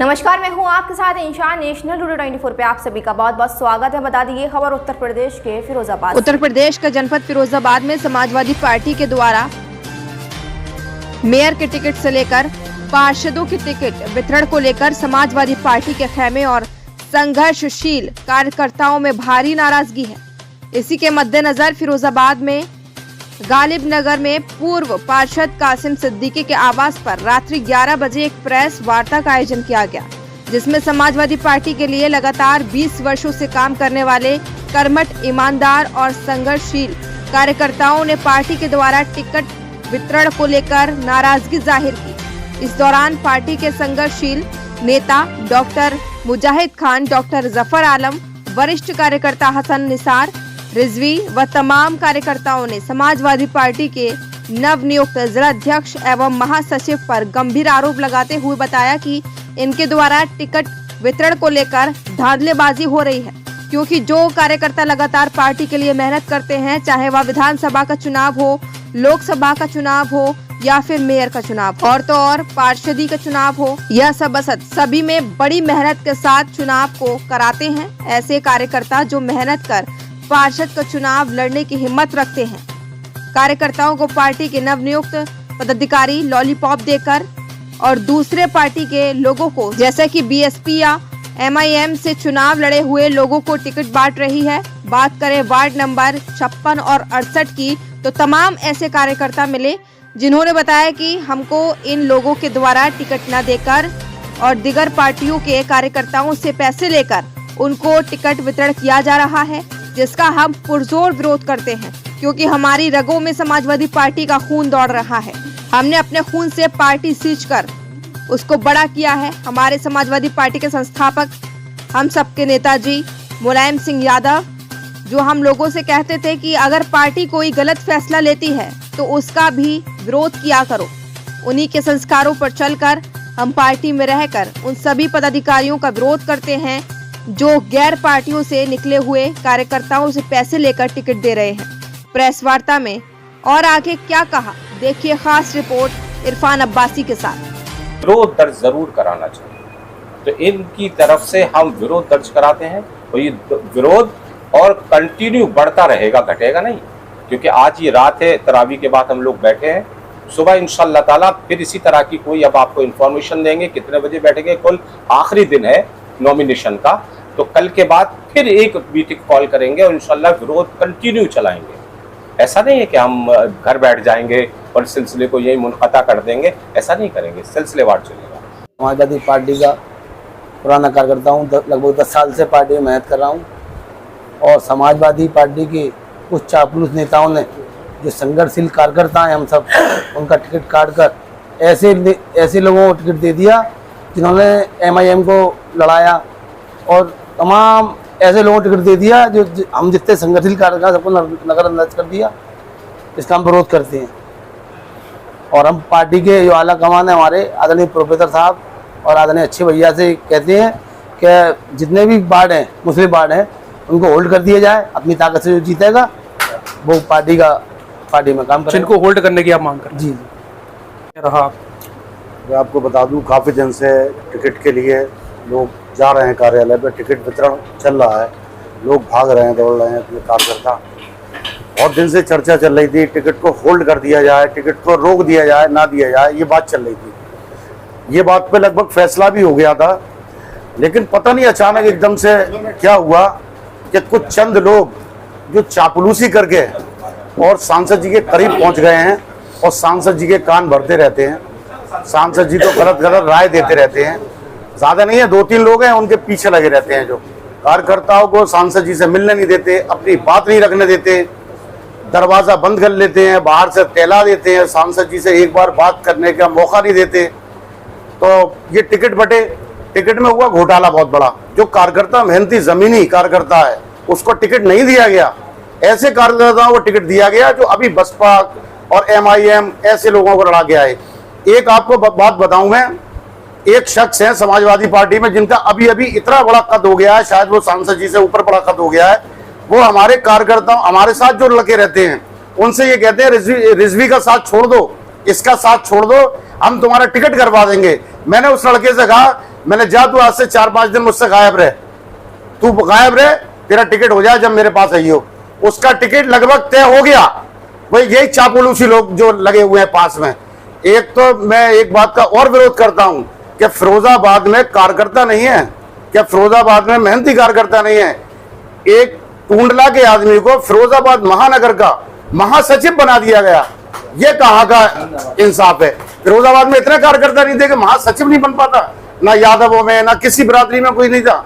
नमस्कार, मैं हूं आपके साथ इंशान। नेशनल टुडे 24 पे आप सभी का बहुत बहुत स्वागत है। बता दी ये खबर उत्तर प्रदेश के फिरोजाबाद। उत्तर प्रदेश का जनपद फिरोजाबाद में समाजवादी पार्टी के द्वारा मेयर के टिकट से लेकर पार्षदों के टिकट वितरण को लेकर समाजवादी पार्टी के खेमे और संघर्षशील कार्यकर्ताओं में भारी नाराजगी है। इसी के मद्देनजर फिरोजाबाद में गालिब नगर में पूर्व पार्षद कासिम सिद्दीकी के आवास पर रात्रि 11 बजे एक प्रेस वार्ता का आयोजन किया गया, जिसमें समाजवादी पार्टी के लिए लगातार 20 वर्षों से काम करने वाले कर्मठ, ईमानदार और संघर्षशील कार्यकर्ताओं ने पार्टी के द्वारा टिकट वितरण को लेकर नाराजगी जाहिर की। इस दौरान पार्टी के संघर्षशील नेता डॉक्टर मुजाहिद खान, डॉक्टर जफर आलम, वरिष्ठ कार्यकर्ता हसन निसार रिजवी व तमाम कार्यकर्ताओं ने समाजवादी पार्टी के नवनियुक्त जिलाध्यक्ष एवं महासचिव पर गंभीर आरोप लगाते हुए बताया कि इनके द्वारा टिकट वितरण को लेकर धांधलेबाजी हो रही है, क्योंकि जो कार्यकर्ता लगातार पार्टी के लिए मेहनत करते हैं, चाहे वह विधानसभा का चुनाव हो, लोकसभा का चुनाव हो या फिर मेयर का चुनाव और तो और पार्षदी का चुनाव हो, यह सभी में बड़ी मेहनत के साथ चुनाव को कराते हैं। ऐसे कार्यकर्ता जो मेहनत कर पार्षद का चुनाव लड़ने की हिम्मत रखते हैं, कार्यकर्ताओं को पार्टी के नवनियुक्त पदाधिकारी लॉलीपॉप देकर और दूसरे पार्टी के लोगों को जैसे कि बीएसपी या एमआईएम से चुनाव लड़े हुए लोगों को टिकट बांट रही है। बात करें वार्ड नंबर 56 और 68 की, तो तमाम ऐसे कार्यकर्ता मिले जिन्होंने बताया कि हमको इन लोगों के द्वारा टिकट न देकर और दिगर पार्टियों के कार्यकर्ताओं से पैसे लेकर उनको टिकट वितरण किया जा रहा है, जिसका हम पुरजोर विरोध करते हैं, क्योंकि हमारी रगों में समाजवादी पार्टी का खून दौड़ रहा है। हमने अपने खून से पार्टी सींच कर उसको बड़ा किया है। हमारे समाजवादी पार्टी के संस्थापक, हम सबके नेताजी मुलायम सिंह यादव, जो हम लोगों से कहते थे कि अगर पार्टी कोई गलत फैसला लेती है तो उसका भी विरोध किया करो। उन्हीं के संस्कारों पर चलकर हम पार्टी में रहकर उन सभी पदाधिकारियों का विरोध करते हैं जो गैर पार्टियों से निकले हुए कार्यकर्ताओं से पैसे लेकर टिकट दे रहे हैं। प्रेस वार्ता में और आगे क्या कहा, देखिए खास रिपोर्ट इरफान अब्बासी के साथ। विरोध दर्ज जरूर कराना चाहिए, तो इनकी तरफ से हम विरोध दर्ज कराते हैं और ये विरोध और कंटिन्यू बढ़ता रहेगा, घटेगा नहीं, क्योंकि आज ये रात है, तरावी के बाद हम लोग बैठे हैं। सुबह इंशाअल्लाह ताला फिर इसी तरह की कोई अब आपको इन्फॉर्मेशन देंगे कितने बजे बैठेंगे। कल आखिरी दिन है नॉमिनेशन का, तो कल के बाद फिर एक मीटिंग कॉल करेंगे और इंशाल्लाह विरोध कंटिन्यू चलाएंगे। ऐसा नहीं है कि हम घर बैठ जाएंगे और सिलसिले को यही मुनक़ता कर देंगे, ऐसा नहीं करेंगे, सिलसिलेवार चलेगा। समाजवादी पार्टी का पुराना कार्यकर्ता हूँ, लगभग 10 साल से पार्टी में मेहनत कर रहा हूँ और समाजवादी पार्टी के कुछ चापलूस नेताओं ने, जो संघर्षशील कार्यकर्ता हैं हम सब, उनका टिकट काट कर ऐसे लोगों को टिकट दे दिया जिन्होंने एमआईएम को लड़ाया और तमाम ऐसे लोगों को टिकट दे दिया जो हम जितने संगठित कार्यकर्ता सबको नजरअंदाज कर दिया। इसका हम विरोध करते हैं और हम पार्टी के जो आला कमान है, हमारे आदरणीय प्रोफेसर साहब और आदरणीय अच्छे भैया से कहते हैं कि जितने भी वार्ड हैं, मुस्लिम वार्ड हैं, उनको होल्ड कर दिया जाए। अपनी ताकत से जो जीतेगा वो पार्टी में काम करेगा। जिनको होल्ड करने की आप मांग कर जी रहा। मैं आपको बता दूं, काफ़ी दिन से टिकट के लिए लोग जा रहे हैं कार्यालय पर, टिकट वितरण चल रहा है, लोग भाग रहे हैं, दौड़ रहे हैं अपने कार्यकर्ता। बहुत दिन से चर्चा चल रही थी, टिकट को होल्ड कर दिया जाए, टिकट को रोक दिया जाए, ना दिया जाए, ये बात चल रही थी। ये बात पे लगभग फैसला भी हो गया था, लेकिन पता नहीं अचानक एकदम से क्या हुआ कि कुछ चंद लोग जो चापलूसी करके और सांसद जी के करीब पहुँच गए हैं और सांसद जी के कान भरते रहते हैं। सांसद जी तो गलत राय देते रहते हैं, ज्यादा नहीं है, 2-3 लोग हैं, उनके पीछे लगे रहते हैं, जो कार्यकर्ताओं को सांसद जी से मिलने नहीं देते, अपनी बात नहीं रखने देते, दरवाजा बंद कर लेते हैं, बाहर से टहला देते हैं, सांसद जी से एक बार बात करने का मौका नहीं देते। तो ये टिकट बटे, टिकट में हुआ घोटाला बहुत बड़ा। जो कार्यकर्ता मेहनती जमीनी कार्यकर्ता है उसको टिकट नहीं दिया गया, ऐसे कार्यकर्ताओं को टिकट दिया गया जो अभी बसपा और एमआईएम ऐसे लोगों को लड़ा गया है। एक आपको बात बताऊं, मैं एक शख्स है समाजवादी पार्टी में जिनका अभी अभी इतना बड़ा कद हो गया है, शायद वो सांसद जी से ऊपर बड़ा कद हो गया है। वो हमारे कार्यकर्ताओं, हमारे साथ जो लड़के रहते हैं, उनसे ये कहते हैं रिजवी का साथ छोड़ दो, इसका साथ छोड़ दो, हम तुम्हारा टिकट करवा देंगे। मैंने उस लड़के से कहा मैंने जा तू आज से 4-5 दिन मुझसे गायब रहे, तू गायब रहे, तेरा टिकट हो जाए जब मेरे पास आई हो। उसका टिकट लगभग तय हो गया। वही यही चापलूसी लोग जो लगे हुए हैं पास में। एक तो मैं एक बात का और विरोध करता हूं कि फिरोजाबाद में कार्यकर्ता नहीं है, क्या फिरोजाबाद में मेहनती कार्यकर्ता नहीं है? एक टूंडला के आदमी को फिरोजाबाद महानगर का महासचिव बना दिया गया, ये कहाँ का इंसाफ है? फिरोजाबाद में इतने कार्यकर्ता नहीं थे कि महासचिव नहीं बन पाता, ना यादवों में ना किसी बिरादरी में कोई नहीं था।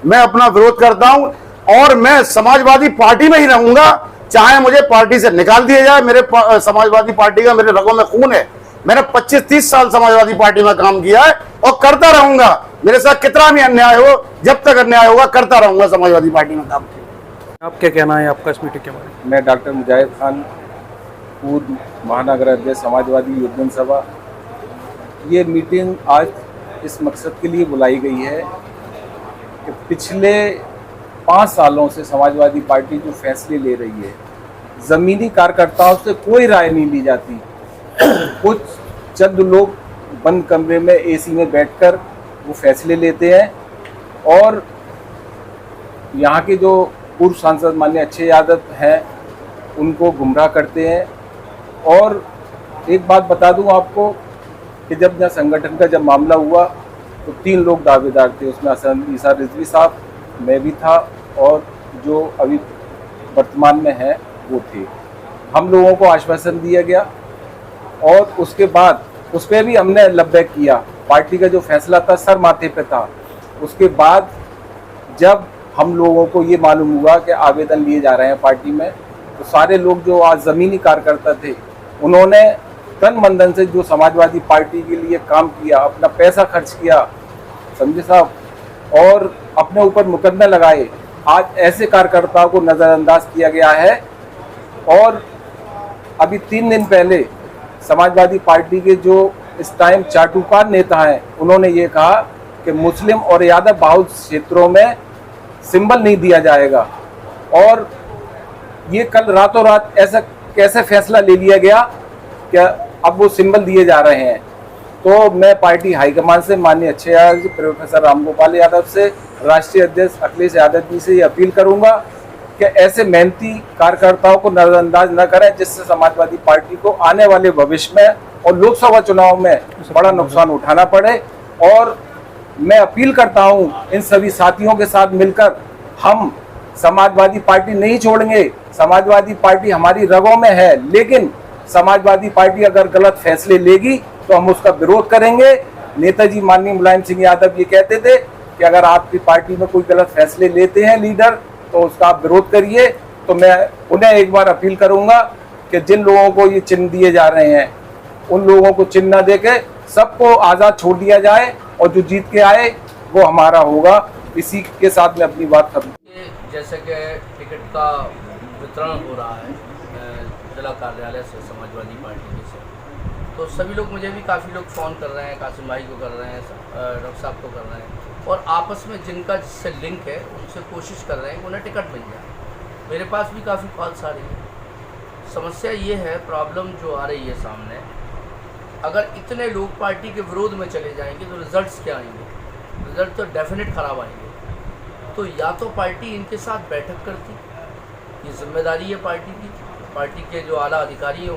मैं अपना विरोध करता हूं और मैं समाजवादी पार्टी में ही रहूंगा, चाहे मुझे पार्टी से निकाल दिया जाए। मेरे समाजवादी पार्टी का मेरे रगों में खून है। मैंने 25-30 साल समाजवादी पार्टी में काम किया है और करता रहूंगा। मेरे साथ कितना भी अन्याय हो, जब तक अन्याय होगा करता रहूंगा समाजवादी पार्टी में काम। आप क्या कहना है आपका इस मीटिंग के बारे में? मैं डॉक्टर मुजाहिद खान, पूर्व महानगर अध्यक्ष समाजवादी युद्धन सभा। ये मीटिंग आज इस मकसद के लिए बुलाई गई है कि पिछले 5 सालों से समाजवादी पार्टी जो फैसले ले रही है, ज़मीनी कार्यकर्ताओं से कोई राय नहीं ली जाती। कुछ चंद लोग बंद कमरे में एसी में बैठकर वो फैसले लेते हैं और यहाँ के जो पूर्व सांसद माननीय अक्षय यादव हैं उनको गुमराह करते हैं। और एक बात बता दूं आपको कि जब यहाँ संगठन का जब मामला हुआ तो 3 लोग दावेदार थे, उसमें हसन ईसा रिजवी साहब, मैं भी था और जो अभी वर्तमान में है वो थे। हम लोगों को आश्वासन दिया गया और उसके बाद उस पर भी हमने लब्बैक किया। पार्टी का जो फैसला था सर माथे पे था। उसके बाद जब हम लोगों को ये मालूम हुआ कि आवेदन लिए जा रहे हैं पार्टी में, तो सारे लोग जो आज ज़मीनी कार्यकर्ता थे उन्होंने तन मन से जो समाजवादी पार्टी के लिए काम किया, अपना पैसा खर्च किया, समझे साहब, और अपने ऊपर मुकदमे लगाए। आज ऐसे कार्यकर्ताओं को नज़रअंदाज किया गया है। और अभी 3 दिन पहले समाजवादी पार्टी के जो इस टाइम चाटुकार नेता हैं उन्होंने ये कहा कि मुस्लिम और यादव बहुल क्षेत्रों में सिंबल नहीं दिया जाएगा। और ये कल रातों रात ऐसा कैसे फैसला ले लिया गया कि अब वो सिंबल दिए जा रहे हैं। तो मैं पार्टी हाईकमान से माननीय अक्षय यादव जी, प्रोफेसर रामगोपाल यादव से, राष्ट्रीय अध्यक्ष अखिलेश यादव जी से ये अपील करूंगा कि ऐसे मेहनती कार्यकर्ताओं को नजरअंदाज न करें, जिससे समाजवादी पार्टी को आने वाले भविष्य में और लोकसभा चुनाव में बड़ा नुकसान उठाना पड़े। और मैं अपील करता हूं इन सभी साथियों के साथ मिलकर हम समाजवादी पार्टी नहीं छोड़ेंगे। समाजवादी पार्टी हमारी रगों में है, लेकिन समाजवादी पार्टी अगर गलत फैसले लेगी तो हम उसका विरोध करेंगे। नेताजी माननीय मुलायम सिंह यादव ये कहते थे कि अगर आपकी पार्टी में कोई गलत फैसले लेते हैं लीडर तो उसका आप विरोध करिए। तो मैं उन्हें एक बार अपील करूंगा कि जिन लोगों को ये चिन्ह दिए जा रहे हैं उन लोगों को चिन्ह न देके सबको आज़ाद छोड़ दिया जाए और जो जीत के आए वो हमारा होगा। इसी के साथ में अपनी बात खत्म। जैसे कि टिकट का वितरण हो रहा है जिला कार्यालय से समाजवादी पार्टी से, तो सभी लोग, मुझे भी काफ़ी लोग फ़ोन कर रहे हैं, कासिम भाई को कर रहे हैं, डॉक्टर साहब को कर रहे हैं, और आपस में जिनका जिससे लिंक है उनसे कोशिश कर रहे हैं कि उन्हें टिकट मिल जाए। मेरे पास भी काफ़ी कॉल्स आ रही है। समस्या ये है, प्रॉब्लम जो आ रही है सामने, अगर इतने लोग पार्टी के विरोध में चले जाएंगे तो रिजल्ट्स क्या आएंगे? रिजल्ट तो डेफिनेट ख़राब आएंगे। तो या तो पार्टी इनके साथ बैठक करती, ये जिम्मेदारी है पार्टी की, पार्टी के जो आला अधिकारी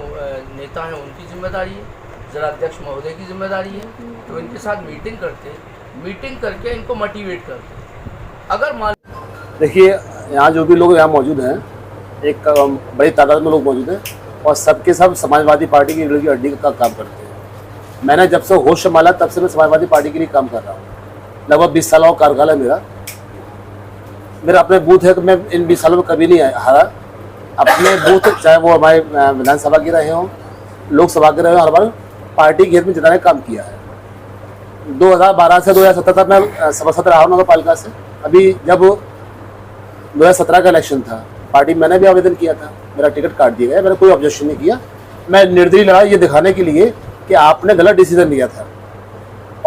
नेता हैं उनकी जिम्मेदारी है, जिला अध्यक्ष महोदय की जिम्मेदारी है, तो इनके साथ मीटिंग करते, मीटिंग करके इनको मोटिवेट करते। अगर मान देखिए, यहाँ जो भी लोग यहाँ मौजूद हैं, एक बड़ी तादाद में लोग मौजूद हैं और सबके सब समाजवादी पार्टी की रीढ़ की हड्डी का काम करते हैं। मैंने जब से होश संभाला तब से मैं समाजवादी पार्टी के लिए काम कर रहा हूँ। लगभग 20 सालों का कार्यकाल है मेरा अपने बूथ है कि मैं इन 20 सालों में कभी नहीं हारा। अपने बूथ, चाहे वो हमारे विधानसभा के रहे हों, लोकसभा के रहे हों, हर बार पार्टी के हित में जिताने का काम किया है। 2012 से 2017 तक मैं सभासद रहा हूँ नगर पालिका से। अभी जब 2017 का इलेक्शन था, पार्टी मैंने भी आवेदन किया था, मेरा टिकट काट दिया गया, मैंने कोई ऑब्जेक्शन नहीं किया। मैं निर्दलीय लड़ा ये दिखाने के लिए कि आपने गलत डिसीजन लिया था।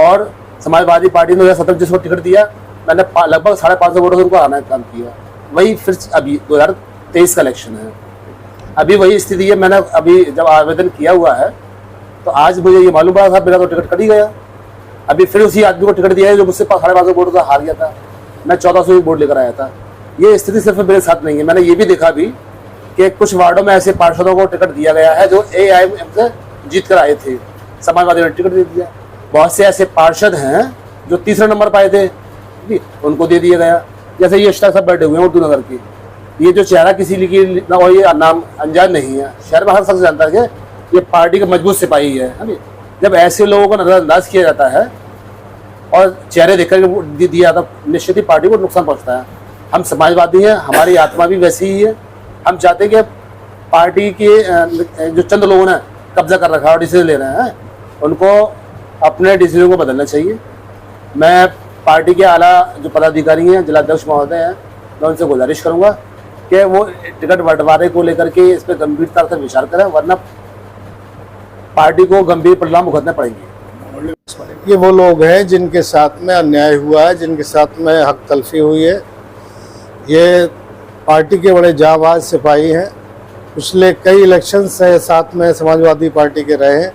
और समाजवादी पार्टी ने 2017 जिसको टिकट दिया, मैंने लगभग 550 वोटों से उनको आना काम किया। वही फिर अभी 2023 का इलेक्शन है, अभी वही स्थिति है। मैंने अभी जब आवेदन किया हुआ है तो आज मुझे ये मालूम पड़ा था मेरा तो टिकट कट ही गया। अभी फिर उसी आदमी को टिकट दिया है जो मुझसे 550 वोट का हार गया था। मैं 1400 वोट लेकर आया था। ये स्थिति सिर्फ मेरे साथ नहीं है, मैंने ये भी देखा भी कि कुछ वार्डों में ऐसे पार्षदों को टिकट दिया गया है जो AIM से जीत कर आए थे, समाजवादी ने टिकट दे दिया। बहुत से ऐसे पार्षद हैं जो तीसरा नंबर पाए थे, उनको दे दिया गया। जैसे ये इश्ता सब बैठे हुए हैं उर्दू नगर की, ये जो चेहरा किसी की ना और ये नाम अनजान नहीं है, शहर में हर शख्स जानता है कि ये पार्टी का मजबूत सिपाही है। जब ऐसे लोगों को नजरअंदाज किया जाता है और चेहरे देखकर दिया जाता, निश्चित ही पार्टी को नुकसान पहुंचता है। हम समाजवादी हैं, हमारी आत्मा भी वैसी ही है। हम चाहते हैं कि पार्टी के जो चंद लोगों ने कब्जा कर रखा है और डिसीजन ले रहे हैं, उनको अपने डिसीजन को बदलना चाहिए। मैं पार्टी के आला जो पदाधिकारी हैं, जिलाध्यक्ष महोदय हैं, मैं उनसे गुजारिश करूंगा कि वो टिकट बंटवारे को लेकर के इस पर गंभीरता से विचार करें, वरना पार्टी को गंभीर परिणाम भुगतने पड़ेंगे। ये वो लोग हैं जिनके साथ में अन्याय हुआ है, जिनके साथ में हक तलफी हुई है। ये पार्टी के बड़े जाबाज सिपाही हैं। पिछले कई इलेक्शन से साथ में समाजवादी पार्टी के रहे हैं।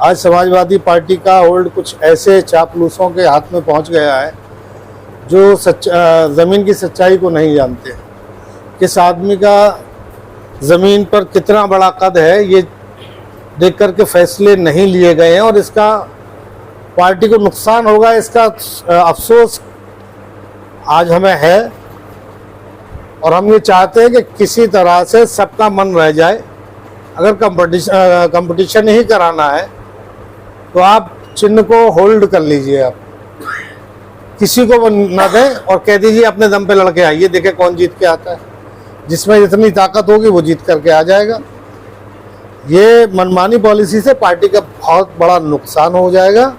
आज समाजवादी पार्टी का होल्ड कुछ ऐसे चापलूसों के हाथ में पहुंच गया है जो ज़मीन की सच्चाई को नहीं जानते। किस आदमी का ज़मीन पर कितना बड़ा कद है ये देख कर के फैसले नहीं लिए गए हैं और इसका पार्टी को नुकसान होगा, इसका अफसोस आज हमें है। और हम ये चाहते हैं कि किसी तरह से सबका मन रह जाए। अगर कंपटीशन ही कराना है तो आप चिन्ह को होल्ड कर लीजिए, आप किसी को न दें और कह दीजिए अपने दम पे लड़के आइए, देखे कौन जीत के आता है। जिसमें जितनी ताकत होगी वो जीत करके आ जाएगा। ये मनमानी पॉलिसी से पार्टी का बहुत बड़ा नुकसान हो जाएगा।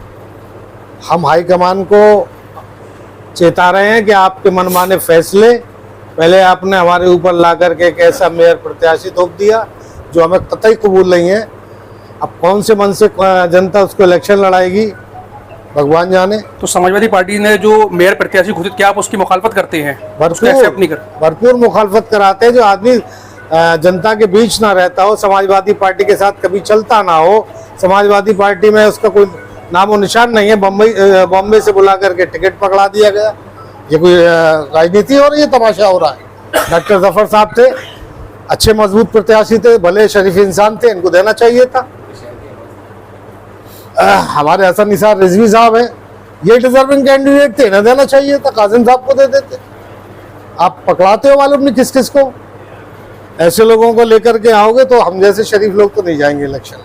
हम हाईकमान को चेता रहे हैं कि आपके मनमाने फैसले, पहले आपने हमारे ऊपर ला करके एक ऐसा मेयर प्रत्याशी थोप दिया जो हमें कतई कबूल नहीं है। अब कौन से मन से जनता उसको इलेक्शन लड़ाएगी भगवान जाने। तो समाजवादी पार्टी ने जो मेयर प्रत्याशी घोषित किया, आप उसकी मुखालफत करते हैं? भरपूर मुखालफत कराते हैं। जो आदमी जनता के बीच ना रहता हो, समाजवादी पार्टी के साथ कभी चलता ना हो, समाजवादी पार्टी में उसका कोई नामो निशान नहीं है, बॉम्बे से बुला करके टिकट पकड़ा दिया गया। ये कोई राजनीति हो रही है, तमाशा हो रहा है। डॉक्टर जफर साहब थे, अच्छे मजबूत प्रत्याशी थे, भले शरीफ इंसान थे, इनको देना चाहिए था। हमारे हसन निसार रिजवी साहब हैं, ये डिजर्विंग कैंडिडेट थे, इन्हें देना चाहिए था, कासिम साहब को दे देते। आप पकड़ाते हो मालूम नहीं किस किस को। ऐसे लोगों को लेकर के आओगे तो हम जैसे शरीफ लोग तो नहीं जाएंगे इलेक्शन।